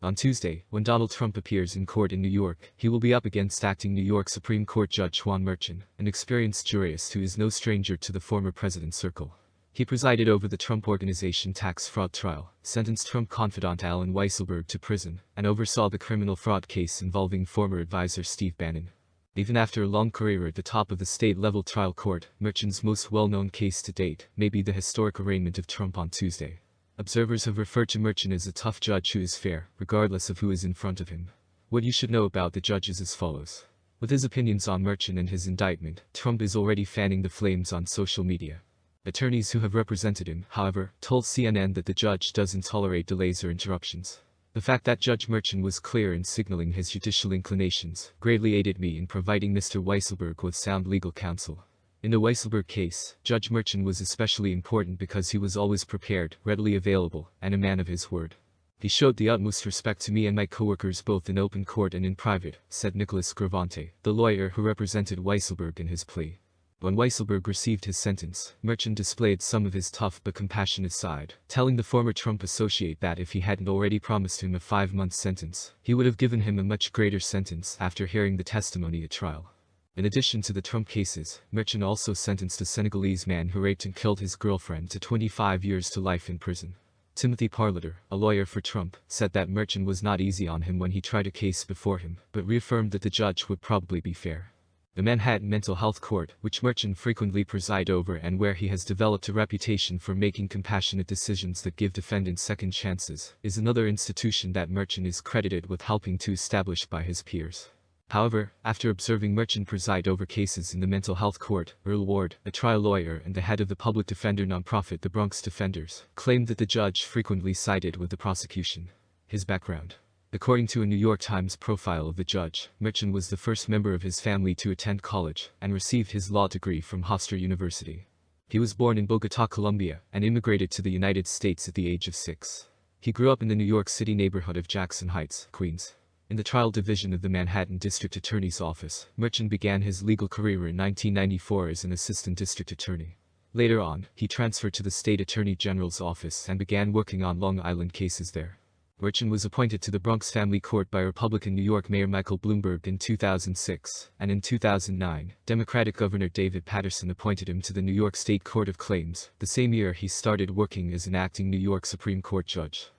On Tuesday, when Donald Trump appears in court in New York, he will be up against acting New York Supreme Court Judge Juan Merchan, an experienced jurist who is no stranger to the former president's circle. He presided over the Trump Organization tax fraud trial, sentenced Trump confidant Allen Weisselberg to prison, and oversaw the criminal fraud case involving former advisor Steve Bannon. Even after a long career at the top of the state-level trial court, Merchan's most well-known case to date may be the historic arraignment of Trump on Tuesday. Observers have referred to Merchan as a tough judge who is fair, regardless of who is in front of him. What you should know about the judge is as follows. With his opinions on Merchan and his indictment, Trump is already fanning the flames on social media. Attorneys who have represented him, however, told CNN that the judge doesn't tolerate delays or interruptions. The fact that Judge Merchan was clear in signaling his judicial inclinations greatly aided me in providing Mr. Weisselberg with sound legal counsel. In the Weisselberg case, Judge Merchan was especially important because he was always prepared, readily available, and a man of his word. He showed the utmost respect to me and my coworkers both in open court and in private, said Nicholas Gravante, the lawyer who represented Weisselberg in his plea. When Weisselberg received his sentence, Merchan displayed some of his tough but compassionate side, telling the former Trump associate that if he hadn't already promised him a 5-month sentence, he would have given him a much greater sentence after hearing the testimony at trial. In addition to the Trump cases, Merchan also sentenced a Senegalese man who raped and killed his girlfriend to 25 years to life in prison. Timothy Parleter, a lawyer for Trump, said that Merchan was not easy on him when he tried a case before him, but reaffirmed that the judge would probably be fair. The Manhattan Mental Health Court, which Merchan frequently presides over and where he has developed a reputation for making compassionate decisions that give defendants second chances, is another institution that Merchan is credited with helping to establish by his peers. However, after observing Merchan preside over cases in the mental health court, Earl Ward, a trial lawyer and the head of the public defender nonprofit the Bronx Defenders, claimed that the judge frequently sided with the prosecution. His background. According to a New York Times profile of the judge, Merchan was the first member of his family to attend college and received his law degree from Hofstra University. He was born in Bogota, Colombia, and immigrated to the United States at the age of 6. He grew up in the New York City neighborhood of Jackson Heights, Queens. In the trial division of the Manhattan District Attorney's Office, Merchan began his legal career in 1994 as an assistant district attorney. Later on, he transferred to the State Attorney General's office and began working on Long Island cases there. Merchan was appointed to the Bronx Family Court by Republican New York Mayor Michael Bloomberg in 2006, and in 2009, Democratic Governor David Paterson appointed him to the New York State Court of Claims. The same year he started working as an acting New York Supreme Court judge.